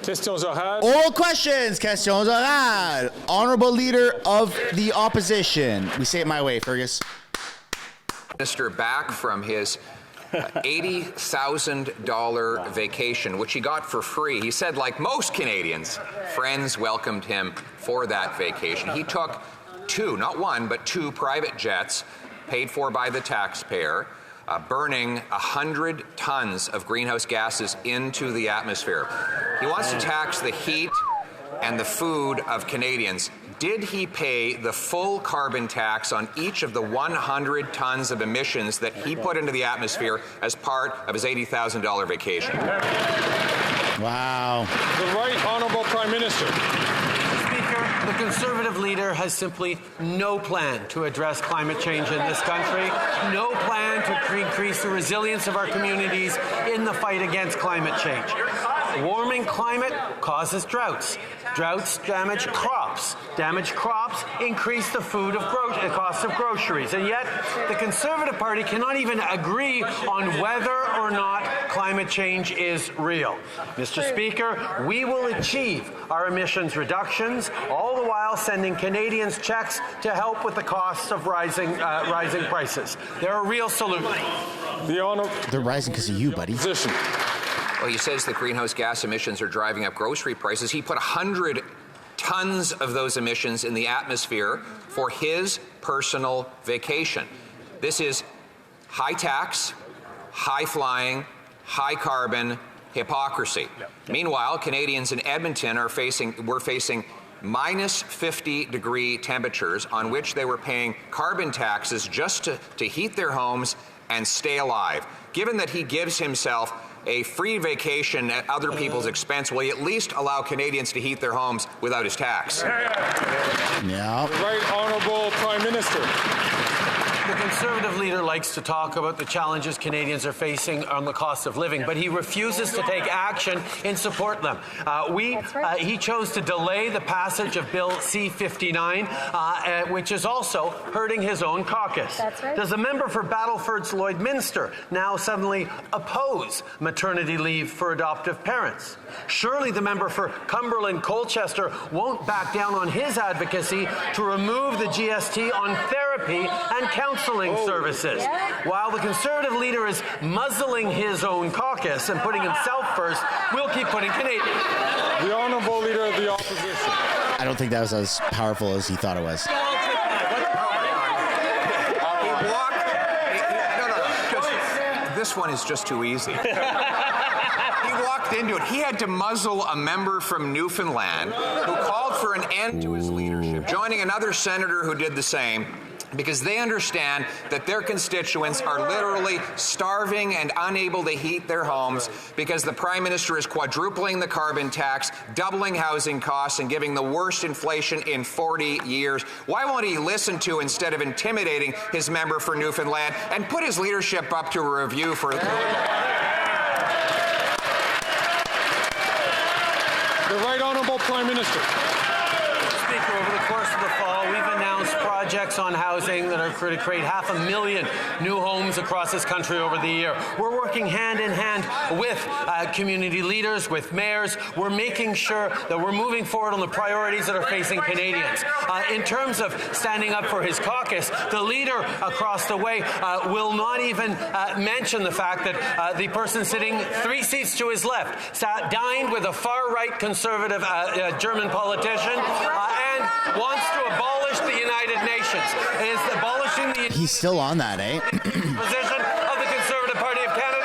Questions orales. Oral questions. Questions orales. Honorable Leader of the Opposition. We say it my way, Fergus. Minister back from his $80,000 vacation, which he got for free. He said, like most Canadians, friends welcomed him for that vacation. He took two, not one, but two private jets paid for by the taxpayer, burning 100 tons of greenhouse gases into the atmosphere. He wants to tax the heat and the food of Canadians. Did he pay the full carbon tax on each of the 100 tons of emissions that he put into the atmosphere as part of his $80,000 vacation? Wow. The Right Honourable Prime Minister. Speaker, the Conservative leader has simply no plan to address climate change in this country, no plan to increase the resilience of our communities in the fight against climate change. Warming climate causes droughts. Droughts damage crops. Damaged crops increase the cost of groceries. And yet, the Conservative Party cannot even agree on whether or not climate change is real. Mr. Speaker, we will achieve our emissions reductions, all the while sending Canadians checks to help with the costs of rising prices. They're a real solution. They're rising because of you, buddy. Position. Well, he says that greenhouse gas emissions are driving up grocery prices. He put 100 tons of those emissions in the atmosphere for his personal vacation. This is high tax, high flying, high carbon hypocrisy. Yep. Meanwhile, Canadians in Edmonton were facing minus 50-degree temperatures on which they were paying carbon taxes just to heat their homes and stay alive. Given that he gives himself a free vacation at other people's expense, will he at least allow Canadians to heat their homes without his tax? Yeah. The Right Honourable Prime Minister. The Conservative leader likes to talk about the challenges Canadians are facing on the cost of living, but he refuses to take action in support of them. He chose to delay the passage of Bill C-59, which is also hurting his own caucus. That's right. Does the member for Battleford's Lloydminster now suddenly oppose maternity leave for adoptive parents? Surely the member for Cumberland Colchester won't back down on his advocacy to remove the GST on therapy and counselling services. Yeah. While the Conservative leader is muzzling his own caucus and putting himself first, we'll keep putting Canadians. The Honourable Leader of the Opposition. I don't think that was as powerful as he thought it was. This one is just too easy. He walked into it. He had to muzzle a member from Newfoundland who called for an end to his leadership, joining another senator who did the same, because they understand that their constituents are literally starving and unable to heat their homes because the Prime Minister is quadrupling the carbon tax, doubling housing costs, and giving the worst inflation in 40 years. Why won't he listen to, instead of intimidating his member for Newfoundland, and put his leadership up to a review for... The Right Honourable Prime Minister. Speaker, over the course of the fall, we've announced projects on housing that are going to create 500,000 new homes across this country over the year. We're working hand in hand with community leaders, with mayors. We're making sure that we're moving forward on the priorities that are facing Canadians. In terms of standing up for his caucus, the leader across the way will not even mention the fact that the person sitting 3 seats to his left dined with a far-right conservative German politician and wants to abolish the United Nations. Is abolishing the... He's still on that, eh? ...position of the Conservative Party of Canada.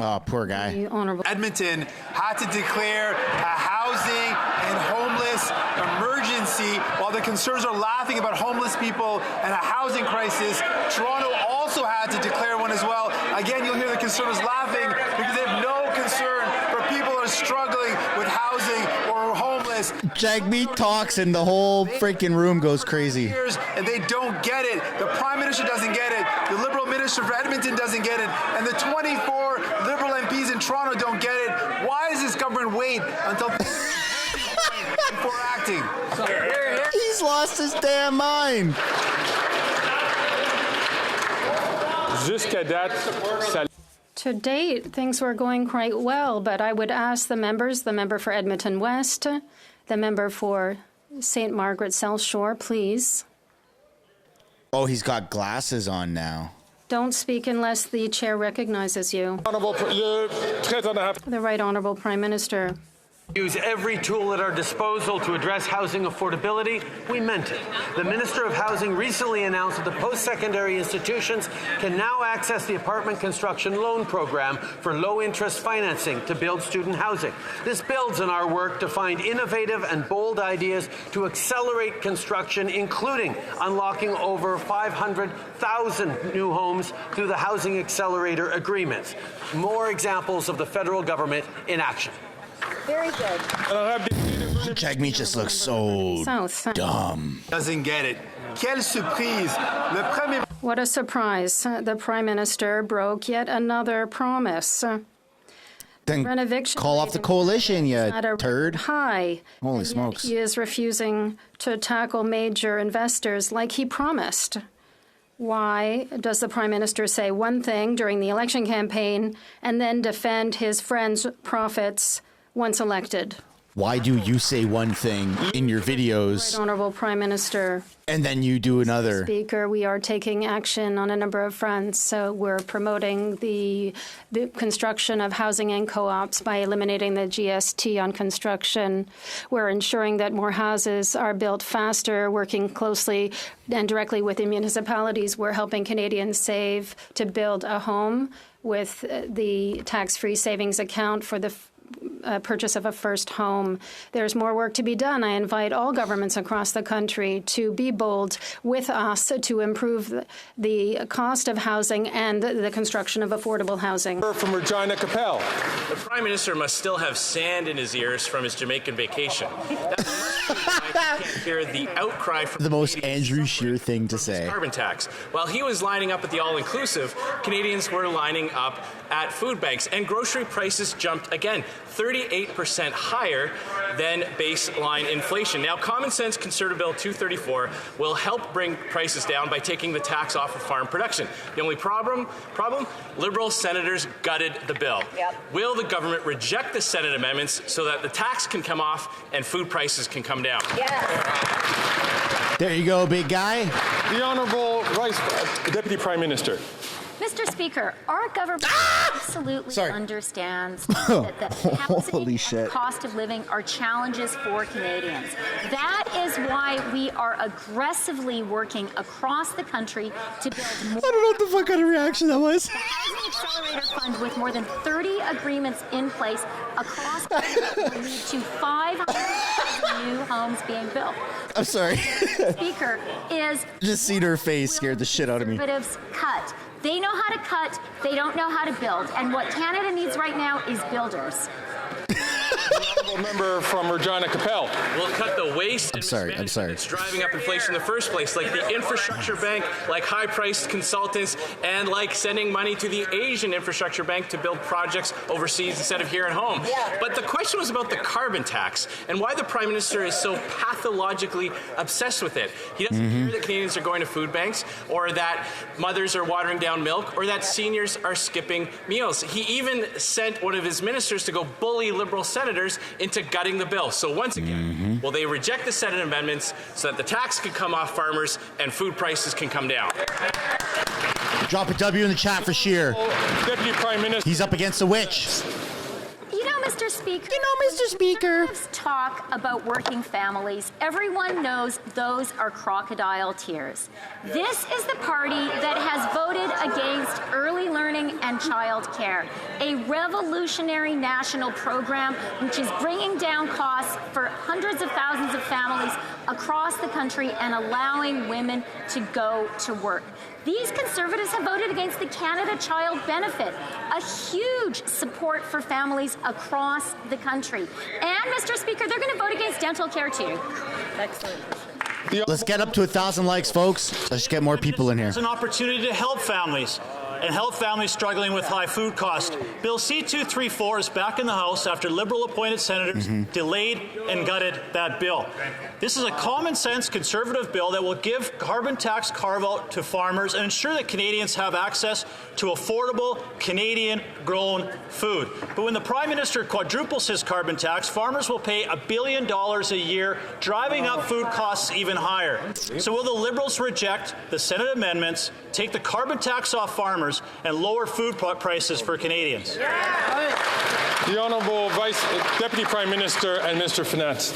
Oh, poor guy. Edmonton had to declare a housing and homeless emergency while the Conservatives are laughing about homeless people and a housing crisis. Toronto also had to declare one as well. Again, you'll hear the Conservatives laughing because they have no concern for people who are struggling with housing or homeless. Jagmeet talks and the whole freaking room goes crazy. And they don't get it. The Prime Minister doesn't get it. The Liberal Minister for Edmonton doesn't get it. And the 24 Liberal MPs in Toronto don't get it. Why does this government wait until before acting? He's lost his damn mind. Jusqu'à date, ça... To date, things were going quite well, but I would ask the members, the member for Edmonton West, the member for St. Margaret South Shore, please. Oh, he's got glasses on now. Don't speak unless the chair recognizes you. The Right Honourable Prime Minister. Use every tool at our disposal to address housing affordability. We meant it. The Minister of Housing recently announced that the post-secondary institutions can now access the apartment construction loan program for low-interest financing to build student housing. This builds on our work to find innovative and bold ideas to accelerate construction, including unlocking over 500,000 new homes through the Housing Accelerator agreements. More examples of the federal government in action. Very good. Jagmeet just looks so dumb. Doesn't get it. Quelle surprise. Le Premier What a surprise. The Prime Minister broke yet another promise. Then Rent eviction call off the coalition, you at a turd. high. Holy And yet smokes. He is refusing to tackle major investors like he promised. Why does the Prime Minister say one thing during the election campaign and then defend his friends' profits once elected? Why do you say one thing in your videos Right Honourable Prime Minister. and then you do another? Speaker, we are taking action on a number of fronts. So we're promoting the construction of housing and co-ops by eliminating the GST on construction. We're ensuring that more houses are built faster, working closely and directly with the municipalities. We're helping Canadians save to build a home with the tax-free savings account for the purchase of a first home. There's more work to be done. I invite all governments across the country to be bold with us to improve the cost of housing and the construction of affordable housing. From Regina Capel. The Prime Minister must still have sand in his ears from his Jamaican vacation. That must be why he can't hear the outcry from The most Canadians Andrew Scheer thing to say. carbon tax. While he was lining up at the all-inclusive, Canadians were lining up at food banks, and grocery prices jumped again, 38% higher than baseline inflation. Now, Common Sense Conservative Bill 234 will help bring prices down by taking the tax off of farm production. The only problem, Liberal senators gutted the bill. Yep. Will the government reject the Senate amendments so that the tax can come off and food prices can come down? Yes. There you go, big guy. The Honourable Deputy Prime Minister. Mr. Speaker, our government absolutely Sorry. understands that the housing Holy shit. and cost of living are challenges for Canadians. That is why we are aggressively working across the country to build more. I don't know what the fuck kind of reaction that was. Housing Accelerator Fund with more than 30 agreements in place across the country will lead to 500 new homes being built. I'm sorry. Speaker is Just seeing her face scared the shit out of me. Conservatives cut. They know how to cut, they don't know how to build. And what Canada needs right now is builders. Honourable member from Regina Capel. We'll cut the waste and sorry. mismanagement that's driving up inflation in the first place, like the infrastructure bank, like high-priced consultants, and like sending money to the Asian infrastructure bank to build projects overseas instead of here at home. Yeah. But the question was about the carbon tax and why the Prime Minister is so pathologically obsessed with it. He doesn't care that Canadians are going to food banks, or that mothers are watering down milk, or that seniors are skipping meals. He even sent one of his ministers to go bully Liberal senators into gutting the bill. So once again, will they reject the Senate amendments so that the tax can come off farmers and food prices can come down? Drop a W in the chat for Scheer. Deputy Prime Minister. He's up against a witch. You know, Mr. Speaker. Mr. Speaker. Let's talk about working families. Everyone knows those are crocodile tears. This is the party that has voted against early learning and child care, a revolutionary national program which is bringing down costs for hundreds of thousands of families across the country and allowing women to go to work. These Conservatives have voted against the Canada Child Benefit, a huge support for families across the country. And, Mr. Speaker, they're going to vote against dental care, too. Excellent. Let's get up to 1,000 likes, folks. Let's get more people in here. It's an opportunity to help families. and help families struggling with high food costs. Bill C-234 is back in the House after Liberal-appointed senators delayed and gutted that bill. This is a common-sense Conservative bill that will give carbon tax carve-out to farmers and ensure that Canadians have access to affordable Canadian-grown food. But when the Prime Minister quadruples his carbon tax, farmers will pay $1 billion a year, driving up food costs even higher. So will the Liberals reject the Senate amendments, take the carbon tax off farmers, and lower food prices for Canadians? The Honourable Deputy Prime Minister and Minister of Finance.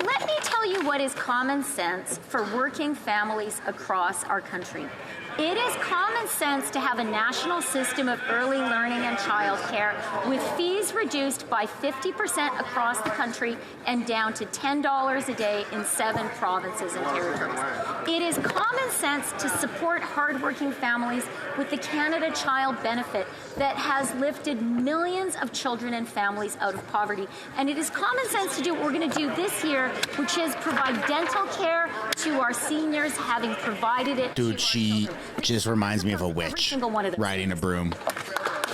Let me tell you what is common sense for working families across our country. It is common sense to have a national system of early learning and childcare with fees reduced by 50% across the country and down to $10 a day in 7 provinces and territories. It is common sense to support hardworking families with the Canada Child Benefit that has lifted millions of children and families out of poverty. And it is common sense to do what we're going to do this year, which is provide dental care to our seniors, having provided it. Dude, she just reminds me of a witch riding a broom.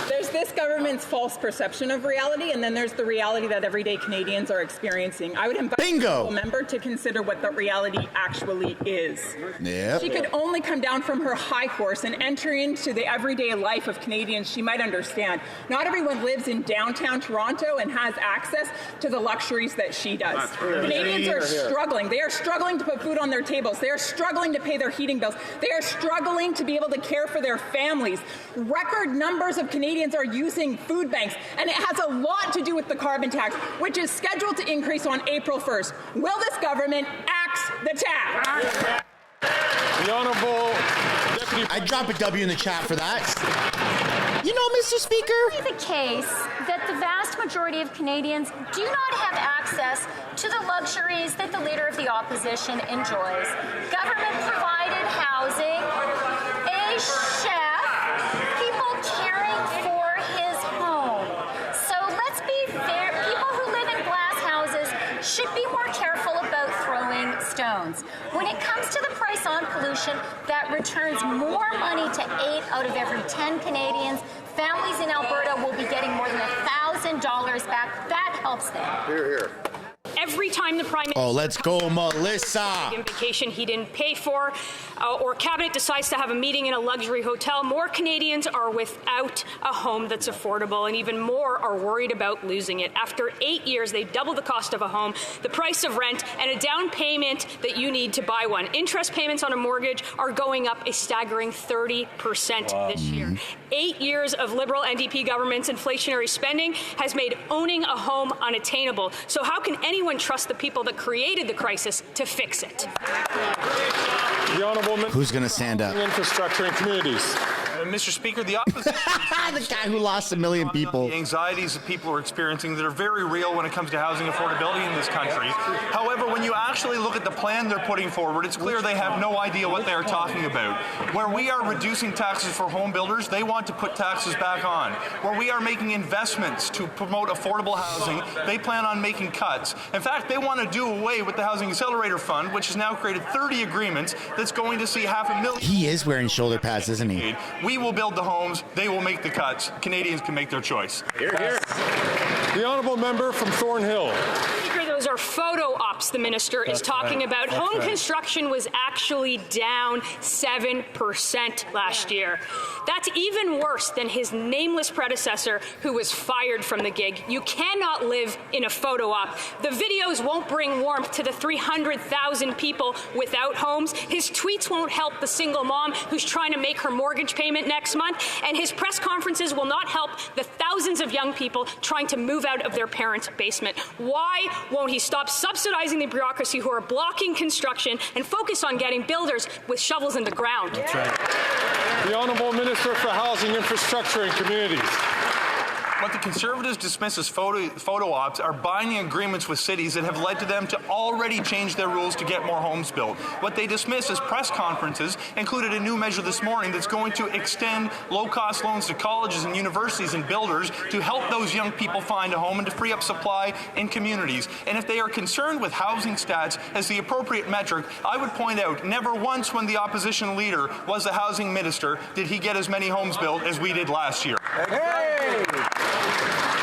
There's this government's false perception of reality, and then there's the reality that everyday Canadians are experiencing. I would invite the member to consider what the reality actually is. Yep. She could only come down from her high horse and enter into the everyday life of Canadians she might understand. Not everyone lives in downtown Toronto and has access to the luxuries that she does. Canadians are struggling. They are struggling to put food on their tables. They are struggling to pay their heating bills. They are struggling to be able to care for their families. Record numbers of Canadians are using food banks, and it has a lot to do with the carbon tax, which is scheduled to increase on April 1st. Will this government axe the tax? The Honourable Deputy... I'd drop a W in the chat for that. You know, Mr. Speaker? It's the case that the vast majority of Canadians do not have access to the luxuries that the Leader of the Opposition enjoys. Government-provided housing, a chef, people caring for his home. So let's be fair. People who live in glass houses should be more careful about throwing stones. When it comes to the price on pollution, that returns more money to 8 out of every 10 Canadians. Families in Alberta will be getting more than $1,000 back. That helps them. Hear, hear. Every time the Prime Minister... Oh, let's go, Melissa! ...vacation he didn't pay for, or Cabinet decides to have a meeting in a luxury hotel, more Canadians are without a home that's affordable, and even more are worried about losing it. After 8 years, they've doubled the cost of a home, the price of rent, and a down payment that you need to buy one. Interest payments on a mortgage are going up a staggering 30% this year. 8 years of Liberal NDP government's inflationary spending has made owning a home unattainable. So how can anyone trust the people that created the crisis to fix it? The Honourable Who's going to stand up? Infrastructure and Communities. Mr. Speaker, the opposition... the guy who lost 1 million people. The anxieties that people are experiencing that are very real when it comes to housing affordability in this country. However, when you actually look at the plan they're putting forward, it's clear they have no idea what they're talking about. Where we are reducing taxes for home builders, they want to put taxes back on. Where we are making investments to promote affordable housing, they plan on making cuts. In fact, they want to do away with the Housing Accelerator Fund, which has now created 30 agreements that's going to see 500,000... He is wearing shoulder pads, isn't he? We will build the homes, they will make the cuts. Canadians can make their choice. Hear, hear. The Honourable Member from Thornhill. Speaker, those are photo ops the minister is talking about. Home construction was actually down 7% last year. That's even worse than his nameless predecessor who was fired from the gig. You cannot live in a photo op. The videos won't bring warmth to the 300,000 people without homes. His tweets won't help the single mom who's trying to make her mortgage payment next month. And his press conferences will not help the thousands of young people trying to move out of their parents' basement. Why won't he stop subsidizing the bureaucracy who are blocking construction and focus on getting builders with shovels in the ground? That's right. The Honourable Minister for Housing, Infrastructure and Communities. What the Conservatives dismiss as photo ops are binding agreements with cities that have led to them to already change their rules to get more homes built. What they dismiss as press conferences included a new measure this morning that's going to extend low-cost loans to colleges and universities and builders to help those young people find a home and to free up supply in communities. And if they are concerned with housing stats as the appropriate metric, I would point out never once when the opposition leader was the housing minister did he get as many homes built as we did last year. Hey!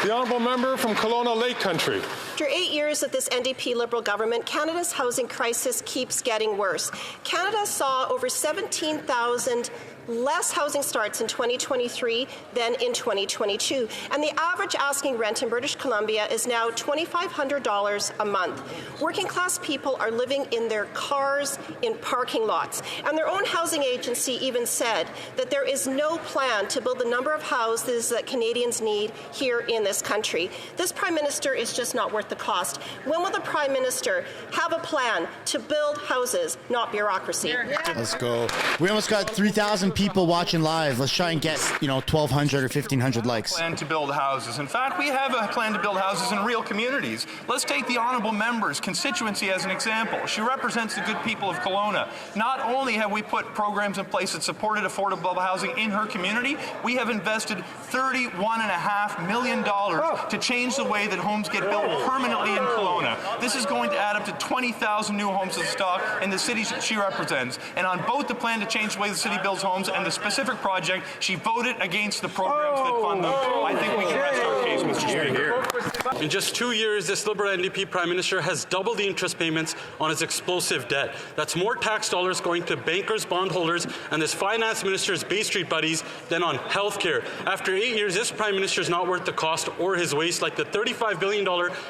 The honourable member from Kelowna Lake Country. After 8 years of this NDP Liberal government, Canada's housing crisis keeps getting worse. Canada saw over 17,000 less housing starts in 2023 than in 2022, and the average asking rent in British Columbia is now $2,500 a month. Working class people are living in their cars in parking lots, and their own housing agency even said that there is no plan to build the number of houses that Canadians need here in this country. This Prime Minister is just not worth the cost. When will the Prime Minister have a plan to build houses, not bureaucracy? Let's go. We almost got 3,000 people watching live. Let's try and get, 1,200 or 1,500 likes. Plan to build houses. In fact, we have a plan to build houses in real communities. Let's take the honourable member's constituency as an example. She represents the good people of Kelowna. Not only have we put programs in place that supported affordable housing in her community, we have invested $31.5 million to change the way that homes get built permanently in Kelowna. This is going to add up to 20,000 new homes to stock in the cities that she represents. And on both the plan to change the way the city builds homes and the specific project, she voted against the programs that fund them. I think we can rest our case, Mr. Speaker. In just 2 years, this Liberal NDP Prime Minister has doubled the interest payments on his explosive debt. That's more tax dollars going to bankers, bondholders, and this Finance Minister's Bay Street buddies than on health care. After 8 years, this Prime Minister is not worth the cost or his waste, like the $35 billion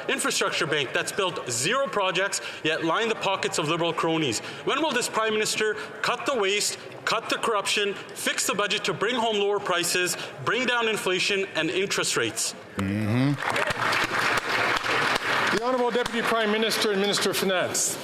infrastructure bank that's built 0 projects, yet line the pockets of Liberal cronies. When will this Prime Minister cut the waste, cut the corruption, fix the budget to bring home lower prices, bring down inflation and interest rates? The Honourable Deputy Prime Minister and Minister of Finance.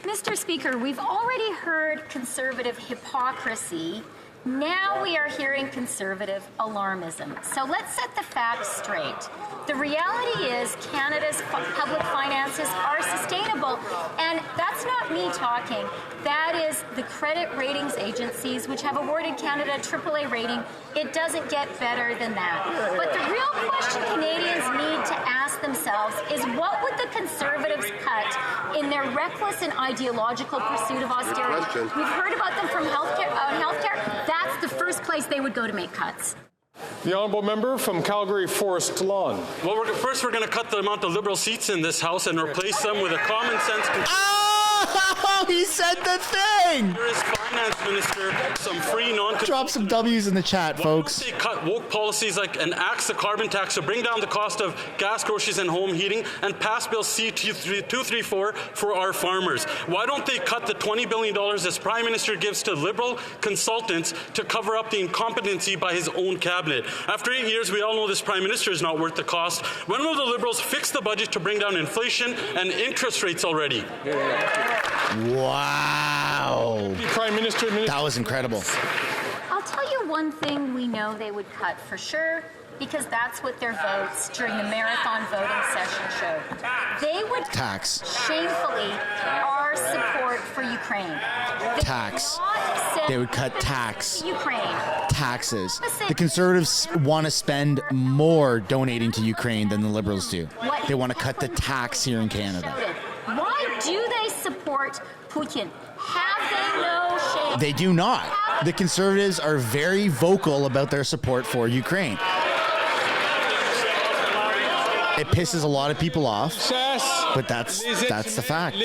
Mr. Speaker, we've already heard Conservative hypocrisy. Now we are hearing Conservative alarmism. So let's set the facts straight. The reality is Canada's public finances are sustainable, and that's not me talking. That is the credit ratings agencies, which have awarded Canada a AAA rating. It doesn't get better than that. But the real question Canadians need to ask themselves is what would the Conservatives cut in their reckless and ideological pursuit of austerity? We've heard about them from healthcare. That's the first place they would go to make cuts. The honourable member from Calgary Forest Lawn. Well, first we're going to cut the amount of Liberal seats in this House and replace them with a common sense. Oh, he said the thing! There is Finance Minister some free Drop some W's in the chat, folks. Why don't they cut woke policies like an axe the carbon tax to bring down the cost of gas, groceries, and home heating, and pass Bill C-234 for our farmers? Why don't they cut the $20 billion this Prime Minister gives to Liberal consultants to cover up the incompetency by his own cabinet? After 8 years, we all know this Prime Minister is not worth the cost. When will the Liberals fix the budget to bring down inflation and interest rates already? Wow. Prime Minister, that was incredible. I'll tell you one thing we know they would cut for sure, because that's what their votes during the marathon voting session showed. They would tax shamefully our support for Ukraine. They would cut tax. Ukraine. Taxes. The Conservatives want to spend more donating to Ukraine than the Liberals do. They want to cut the tax here in Canada. Why do they support Putin? Have they no shame? They do not. The Conservatives are very vocal about their support for Ukraine. It pisses a lot of people off, but that's the fact.